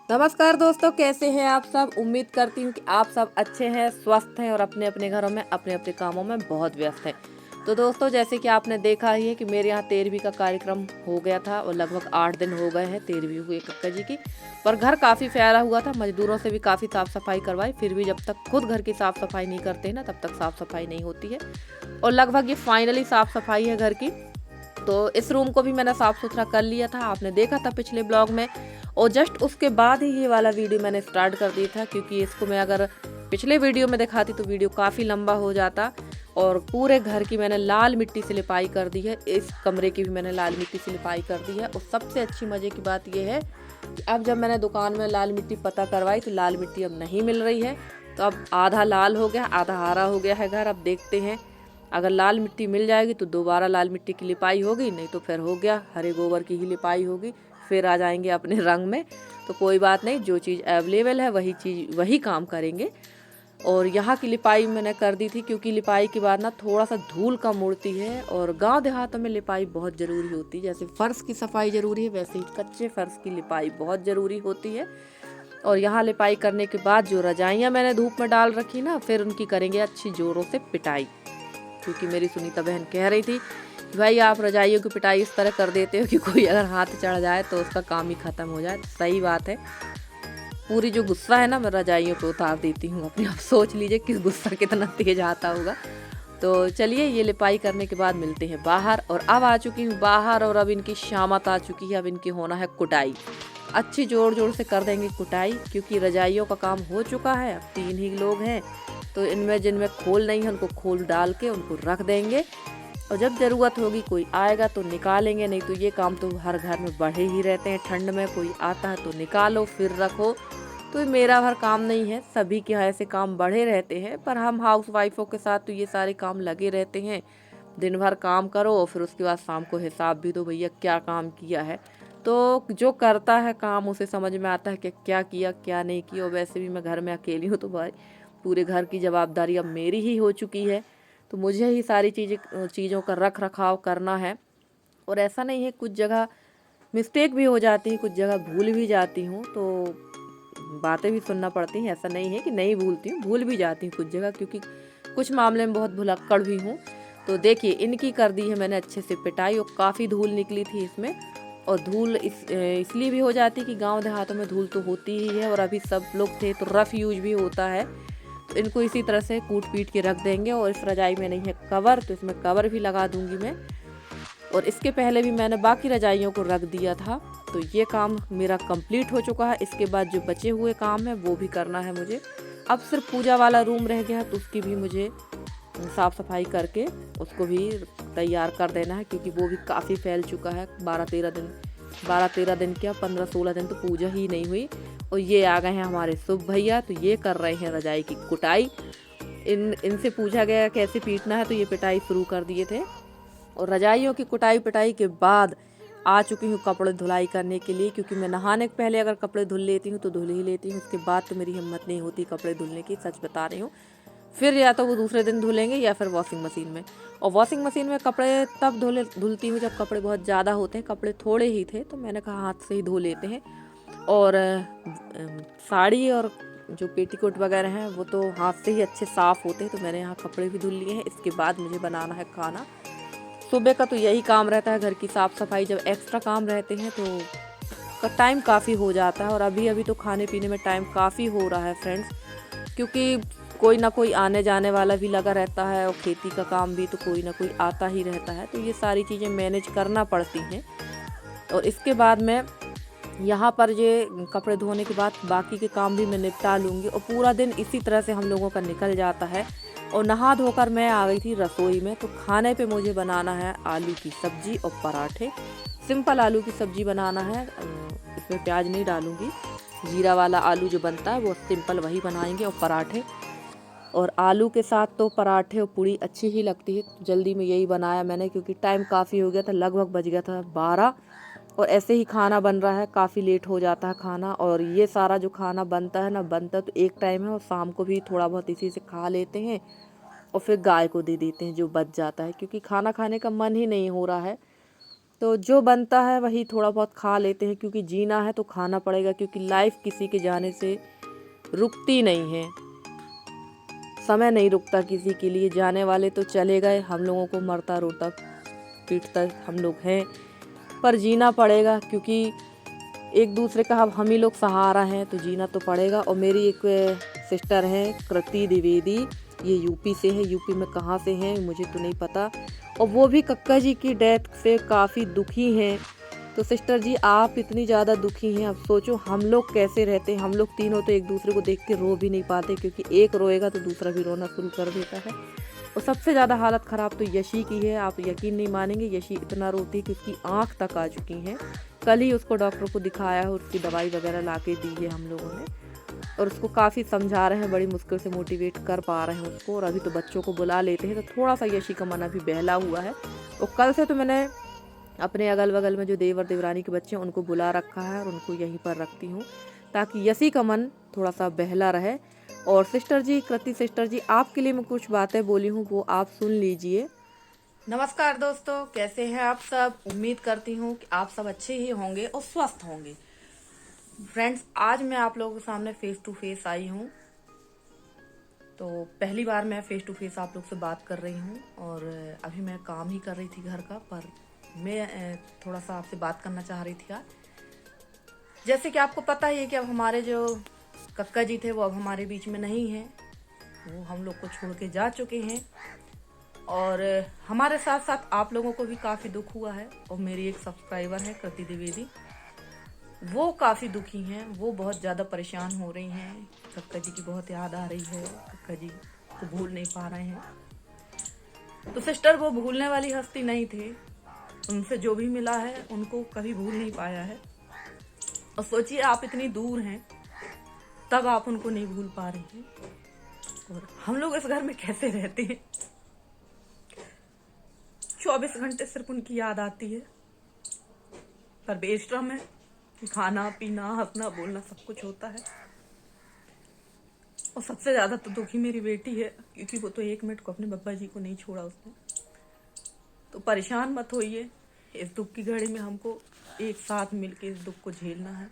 नमस्कार दोस्तों, कैसे हैं आप सब। उम्मीद करती हूँ कि आप सब अच्छे हैं, स्वस्थ हैं और अपने अपने घरों में अपने अपने कामों में बहुत व्यस्त हैं। तो दोस्तों, जैसे कि आपने देखा ही है कि मेरे यहाँ 13वीं का कार्यक्रम हो गया था और लगभग 8 दिन हो गए हैं 13वीं हुई कक्का जी की। पर घर काफ़ी प्यारा हुआ था, मजदूरों से भी काफ़ी साफ़ सफाई करवाई। फिर भी जब तक खुद घर की साफ़ सफाई नहीं करते हैं ना, तब तक साफ़ सफाई नहीं होती है। और लगभग ये फाइनली साफ़ सफाई है घर की। तो इस रूम को भी मैंने साफ सुथरा कर लिया था, आपने देखा था पिछले ब्लॉग में। और जस्ट उसके बाद ही ये वाला वीडियो मैंने स्टार्ट कर दिया था, क्योंकि इसको मैं अगर पिछले वीडियो में दिखाती तो वीडियो काफ़ी लंबा हो जाता। और पूरे घर की मैंने लाल मिट्टी से लिपाई कर दी है, इस कमरे की भी मैंने लाल मिट्टी से लिपाई कर दी है। और सबसे अच्छी मज़े की बात यह है कि अब जब मैंने दुकान में लाल मिट्टी पता करवाई तो लाल मिट्टी अब नहीं मिल रही है। तो अब आधा लाल हो गया, आधा हरा हो गया है घर। अब देखते हैं, अगर लाल मिट्टी मिल जाएगी तो दोबारा लाल मिट्टी की लिपाई होगी, नहीं तो फिर हो गया हरे गोबर की ही लिपाई होगी। फिर आ जाएंगे अपने रंग में। तो कोई बात नहीं, जो चीज़ अवेलेबल है वही काम करेंगे। और यहाँ की लिपाई मैंने कर दी थी, क्योंकि लिपाई के बाद ना थोड़ा सा धूल कम उड़ती है। और गांव देहातों में लिपाई बहुत ज़रूरी होती है, जैसे फ़र्श की सफाई ज़रूरी है वैसे ही कच्चे फ़र्श की लिपाई बहुत ज़रूरी होती है। और यहाँ लिपाई करने के बाद जो रजाइयाँ मैंने धूप में डाल रखी ना, फिर उनकी करेंगे अच्छी ज़ोरों से पिटाई। क्योंकि मेरी सुनीता बहन कह रही थी कि भाई आप रजाइयों की पिटाई इस तरह कर देते हो कि कोई अगर हाथ चढ़ जाए तो उसका काम ही ख़त्म हो जाए। सही बात है, पूरी जो गुस्सा है ना मैं रजाइयों पे उतार देती हूँ अपने। आप सोच लीजिए कि गुस्सा कितना तेज आता होगा। तो चलिए, ये लिपाई करने के बाद मिलते हैं बाहर। और अब आ चुकी हूँ बाहर और अब इनकी शामत आ चुकी है। अब इनकी होना है कुटाई, अच्छी जोर जोर से कर देंगे कुटाई, क्योंकि रजाइयों का काम हो चुका है। अब 3 ही लोग हैं, तो इनमें जिनमें खोल नहीं है उनको खोल डाल के उनको रख देंगे। और जब ज़रूरत होगी कोई आएगा तो निकालेंगे, नहीं तो ये काम तो हर घर में बढ़े ही रहते हैं। ठंड में कोई आता है तो निकालो फिर रखो। तो ये मेरा भर काम नहीं है, सभी के यहाँ ऐसे काम बढ़े रहते हैं। पर हम हाउस वाइफों के साथ तो ये सारे काम लगे रहते हैं। दिन भर काम करो और फिर उसके बाद शाम को हिसाब भी दो, भैया क्या काम किया है। तो जो करता है काम उसे समझ में आता है कि क्या किया क्या नहीं किया। और वैसे भी मैं घर में अकेली हूँ, तो भाई पूरे घर की जवाबदारी अब मेरी ही हो चुकी है। तो मुझे ही सारी चीज़ों का रख रखाव करना है। और ऐसा नहीं है, कुछ जगह मिस्टेक भी हो जाती है, कुछ जगह भूल भी जाती हूँ, तो बातें भी सुनना पड़ती हैं। ऐसा नहीं है कि नहीं भूलती हूँ, भूल भी जाती हूँ कुछ जगह, क्योंकि कुछ मामले में बहुत भुलक्कड़ भी हूँ। तो देखिए, इनकी कर दी है मैंने अच्छे से पिटाई और काफ़ी धूल निकली थी इसमें। और धूल इसलिए भी हो जाती है कि गांव देहातों में धूल तो होती ही है, और अभी सब लोग थे तो रफ़ यूज भी होता है। तो इनको इसी तरह से कूट पीट के रख देंगे। और इस रजाई में नहीं है कवर, तो इसमें कवर भी लगा दूंगी मैं। और इसके पहले भी मैंने बाकी रजाइयों को रख दिया था। तो ये काम मेरा कंप्लीट हो चुका है। इसके बाद जो बचे हुए काम है वो भी करना है मुझे। अब सिर्फ पूजा वाला रूम रह गया है, तो उसकी भी मुझे साफ़ सफाई करके उसको भी तैयार कर देना है, क्योंकि वो भी काफ़ी फैल चुका है। 12-13 दिन क्या, 15-16 दिन तो पूजा ही नहीं हुई। और ये आ गए हैं हमारे शुभ भैया, तो ये कर रहे हैं रजाई की कुटाई। इनसे पूछा गया कैसे पीटना है, तो ये पिटाई शुरू कर दिए थे। और रजाइयों की कुटाई पिटाई के बाद आ चुकी हूँ कपड़े धुलाई करने के लिए, क्योंकि मैं नहाने के पहले अगर कपड़े धुल लेती हूँ तो धुल ही लेती हूँ। उसके बाद तो मेरी हिम्मत नहीं होती कपड़े धुलने की, सच बता रही हूँ। फिर या तो वो दूसरे दिन धुलेंगे या फिर वॉशिंग मशीन में। और वॉशिंग मशीन में कपड़े तब धुलती हूँ जब कपड़े बहुत ज़्यादा होते हैं। कपड़े थोड़े ही थे तो मैंने कहा हाथ से ही धो लेते हैं। और साड़ी और जो पेटीकोट वगैरह हैं वो तो हाथ से ही अच्छे साफ़ होते हैं, तो मैंने यहाँ कपड़े भी धुल लिए हैं। इसके बाद मुझे बनाना है खाना। सुबह का तो यही काम रहता है, घर की साफ़ सफाई। जब एक्स्ट्रा काम रहते हैं तो टाइम काफ़ी हो जाता है। और अभी अभी तो खाने पीने में टाइम काफ़ी हो रहा है फ्रेंड्स, क्योंकि कोई ना कोई आने जाने वाला भी लगा रहता है। और खेती का काम भी तो कोई ना कोई आता ही रहता है, तो ये सारी चीज़ें मैनेज करना पड़ती हैं। और इसके बाद मैं यहाँ पर ये कपड़े धोने के बाद बाकी के काम भी मैं निपटा लूँगी। और पूरा दिन इसी तरह से हम लोगों का निकल जाता है। और नहा धोकर मैं आ गई थी रसोई में। तो खाने पे मुझे बनाना है आलू की सब्ज़ी और पराठे। सिंपल आलू की सब्ज़ी बनाना है, इसमें प्याज नहीं डालूँगी। जीरा वाला आलू जो बनता है वो सिंपल वही बनाएंगे। और पराठे, और आलू के साथ तो पराठे और पूड़ी अच्छी ही लगती है। जल्दी में यही बनाया मैंने, क्योंकि टाइम काफ़ी हो गया था, लगभग बज गया था 12। और ऐसे ही खाना बन रहा है, काफ़ी लेट हो जाता है खाना। और ये सारा जो खाना बनता है ना, बनता तो एक टाइम है और शाम को भी थोड़ा बहुत इसी से खा लेते हैं। और फिर गाय को दे देते हैं जो बच जाता है, क्योंकि खाना खाने का मन ही नहीं हो रहा है। तो जो बनता है वही थोड़ा बहुत खा लेते हैं, क्योंकि जीना है तो खाना पड़ेगा, क्योंकि लाइफ किसी के जाने से रुकती नहीं है, समय नहीं रुकता किसी के लिए। जाने वाले तो चले गए, हम लोगों को मरता रोता पीटता हम लोग हैं, पर जीना पड़ेगा, क्योंकि एक दूसरे का हम ही लोग सहारा हैं, तो जीना तो पड़ेगा। और मेरी एक सिस्टर है कृति द्विवेदी, ये यूपी से है, यूपी में कहाँ से हैं मुझे तो नहीं पता, और वो भी कक्का जी की डेथ से काफ़ी दुखी हैं। तो सिस्टर जी आप इतनी ज़्यादा दुखी हैं, अब सोचो हम लोग कैसे रहते हैं। हम लोग तीनों तो एक दूसरे को देख के रो भी नहीं पाते, क्योंकि एक रोएगा तो दूसरा भी रोना शुरू कर देता है। और सबसे ज़्यादा हालत ख़राब तो यशी की है, आप यकीन नहीं मानेंगे, यशी इतना रोती है कि उसकी आँख तक आ चुकी हैं। कल ही उसको डॉक्टर को दिखाया है, उसकी दवाई वगैरह ला के दी है हम लोगों ने, और उसको काफ़ी समझा रहे हैं, बड़ी मुश्किल से मोटिवेट कर पा रहे हैं उसको। और अभी तो बच्चों को बुला लेते हैं, तो थोड़ा सा यशी का मन अभी बहला हुआ है। और कल से तो मैंने अपने अगल बगल में जो देवर देवरानी के बच्चे हैं उनको बुला रखा है, और उनको यहीं पर रखती हूँ, ताकि यशी का मन थोड़ा सा बहला रहे। और सिस्टर जी, कृति सिस्टर जी, आपके लिए मैं कुछ बातें बोली हूँ, वो आप सुन लीजिए। नमस्कार दोस्तों, कैसे हैं आप सब। उम्मीद करती हूँ कि आप सब अच्छे ही होंगे और स्वस्थ होंगे। फ्रेंड्स, आज मैं आप लोगों के सामने फेस टू फेस आई हूँ। तो पहली बार मैं फेस टू फेस आप लोग से बात कर रही हूँ, और अभी मैं काम ही कर रही थी घर का, पर मैं थोड़ा सा आपसे बात करना चाह रही थी आज। जैसे कि आपको पता ही है कि अब हमारे जो कक्का जी थे वो अब हमारे बीच में नहीं हैं, वो हम लोग को छोड़ के जा चुके हैं। और हमारे साथ साथ आप लोगों को भी काफ़ी दुख हुआ है। और मेरी एक सब्सक्राइबर है कृति द्विवेदी, वो काफ़ी दुखी हैं, वो बहुत ज़्यादा परेशान हो रही हैं, कक्का जी की बहुत याद आ रही है, कक्का जी को भूल नहीं पा रहे हैं। तो सिस्टर, वो भूलने वाली हस्ती नहीं थे, उनसे जो भी मिला है उनको कभी भूल नहीं पाया है। और सोचिए आप इतनी दूर हैं, तब आप उनको नहीं भूल पा रही हैं, और हम लोग इस घर में कैसे रहते हैं। 24 घंटे सिर्फ उनकी याद आती है, पर बेशरम है कि खाना पीना हंसना बोलना सब कुछ होता है। और सबसे ज़्यादा तो दुखी मेरी बेटी है, क्योंकि वो तो 1 मिनट को अपने बब्बा जी को नहीं छोड़ा उसने। तो परेशान मत होइए, इस दुख की घड़ी में हमको एक साथ मिलके इस दुख को झेलना है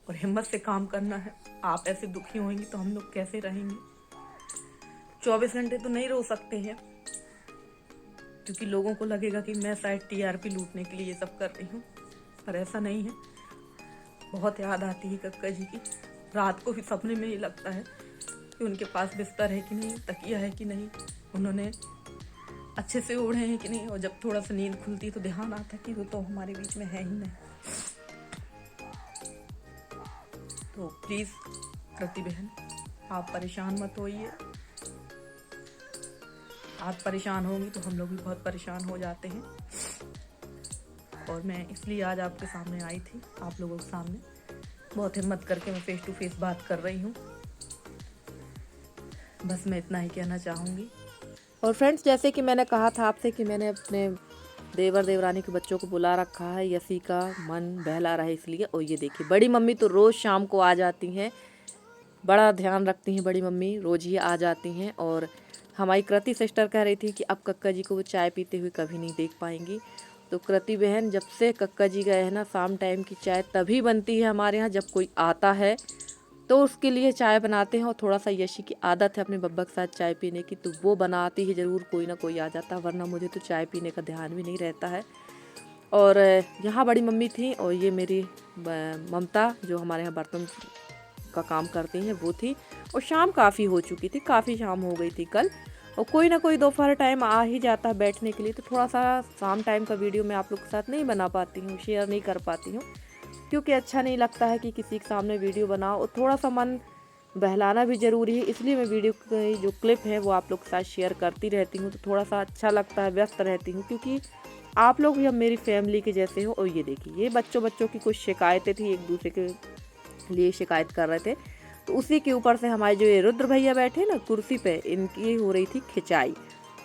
और हिम्मत से काम करना है। आप ऐसे दुखी होंगी तो हम लोग कैसे रहेंगे। 24 घंटे तो नहीं रो सकते हैं, क्योंकि लोगों को लगेगा कि मैं शायद टीआरपी लूटने के लिए ये सब कर रही हूँ, पर ऐसा नहीं है। बहुत याद आती है कक्का जी की, रात को भी सपने में ही लगता है कि उनके पास बिस्तर है कि नहीं, तकिया है कि नहीं, उन्होंने अच्छे से ओढ़े हैं कि नहीं। और जब थोड़ा सा नींद खुलती तो ध्यान आता कि वो तो हमारे बीच में है ही नहीं। तो प्लीज़ कृति बहन, आप परेशान मत होइए। आप परेशान होंगी तो हम लोग भी बहुत परेशान हो जाते हैं, और मैं इसलिए आज आपके सामने आई थी, आप लोगों के सामने बहुत हिम्मत करके मैं फेस टू फेस बात कर रही हूँ। बस मैं इतना ही कहना चाहूँगी। और फ्रेंड्स, जैसे कि मैंने कहा था आपसे कि मैंने अपने देवर देवरानी के बच्चों को बुला रखा है, यसी का मन बहला रहे इसलिए। और ये देखिए, बड़ी मम्मी तो रोज़ शाम को आ जाती हैं, बड़ा ध्यान रखती हैं बड़ी मम्मी, रोज़ ही आ जाती हैं। और हमारी कृति सिस्टर कह रही थी कि अब कक्का जी को वो चाय पीते हुए कभी नहीं देख पाएंगी। तो कृति बहन, जब से कक्का जी गए हैं ना, शाम टाइम की चाय तभी बनती है हमारे यहाँ जब कोई आता है तो उसके लिए चाय बनाते हैं। और थोड़ा सा यशी की आदत है अपने बब्बा के साथ चाय पीने की, तो वो बनाती है ज़रूर, कोई ना कोई आ जाता है, वरना मुझे तो चाय पीने का ध्यान भी नहीं रहता है। और यहाँ बड़ी मम्मी थी, और ये मेरी ममता जो हमारे यहाँ बर्तन का काम करती हैं वो थी। और शाम काफ़ी हो चुकी थी, काफ़ी शाम हो गई थी कल, और कोई ना कोई दोपहर टाइम आ ही जाता है बैठने के लिए। तो थोड़ा सा शाम टाइम का वीडियो मैं आप लोग के साथ नहीं बना पाती हूँ, शेयर नहीं कर पाती हूँ, क्योंकि अच्छा नहीं लगता है कि किसी के सामने वीडियो बनाओ, और थोड़ा सा मन बहलाना भी ज़रूरी है। इसलिए मैं वीडियो की जो क्लिप है वो आप लोग के साथ शेयर करती रहती हूँ, तो थोड़ा सा अच्छा लगता है, व्यस्त रहती हूँ, क्योंकि आप लोग भी अब मेरी फैमिली के जैसे हो। और ये देखिए, ये बच्चों की कुछ शिकायतें थी, एक दूसरे के लिए शिकायत कर रहे थे, तो उसी के ऊपर से हमारे जो ये रुद्र भैया बैठे ना कुर्सी पे, इनकी हो रही थी खिंचाई।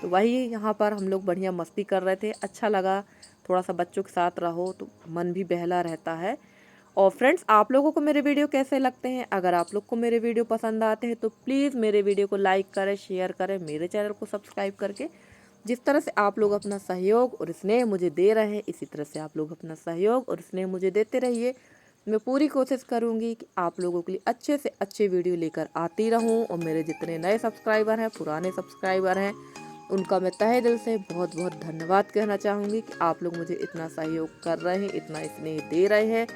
तो वही यहाँ पर हम लोग बढ़िया मस्ती कर रहे थे, अच्छा लगा। थोड़ा सा बच्चों के साथ रहो तो मन भी बहला रहता है। और फ्रेंड्स, आप लोगों को मेरे वीडियो कैसे लगते हैं? अगर आप लोग को मेरे वीडियो पसंद आते हैं तो प्लीज़ मेरे वीडियो को लाइक करें, शेयर करें, मेरे चैनल को सब्सक्राइब करके जिस तरह से आप लोग अपना सहयोग और स्नेह मुझे दे रहे हैं, इसी तरह से आप लोग अपना सहयोग और स्नेह मुझे देते रहिए। मैं पूरी कोशिश करूंगी कि आप लोगों के लिए अच्छे से अच्छे वीडियो लेकर आती रहूं, और मेरे जितने नए सब्सक्राइबर हैं, पुराने सब्सक्राइबर हैं, उनका मैं तहे दिल से बहुत बहुत धन्यवाद कहना चाहूँगी कि आप लोग मुझे इतना सहयोग कर रहे हैं, इतना स्नेह दे रहे हैं,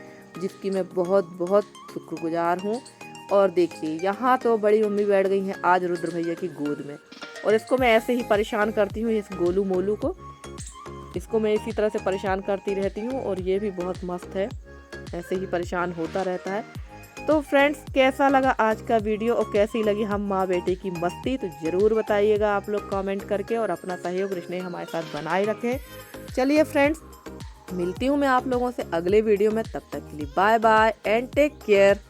जिसकी मैं बहुत बहुत शुक्रगुजार हूँ। और देखिए यहाँ तो बड़ी मम्मी बैठ गई हैं आज रुद्र भैया की गोद में, और इसको मैं ऐसे ही परेशान करती हूँ, इस गोलू मोलू को, इसको मैं इसी तरह से परेशान करती रहती हूँ, और ये भी बहुत मस्त है, ऐसे ही परेशान होता रहता है। तो फ्रेंड्स, कैसा लगा आज का वीडियो और कैसी लगी हम माँ बेटे की मस्ती, तो ज़रूर बताइएगा आप लोग कमेंट करके, और अपना सहयोग स्नेह हमारे साथ बनाए रखें। चलिए फ्रेंड्स, मिलती हूँ मैं आप लोगों से अगले वीडियो में, तब तक के लिए bye bye and take care.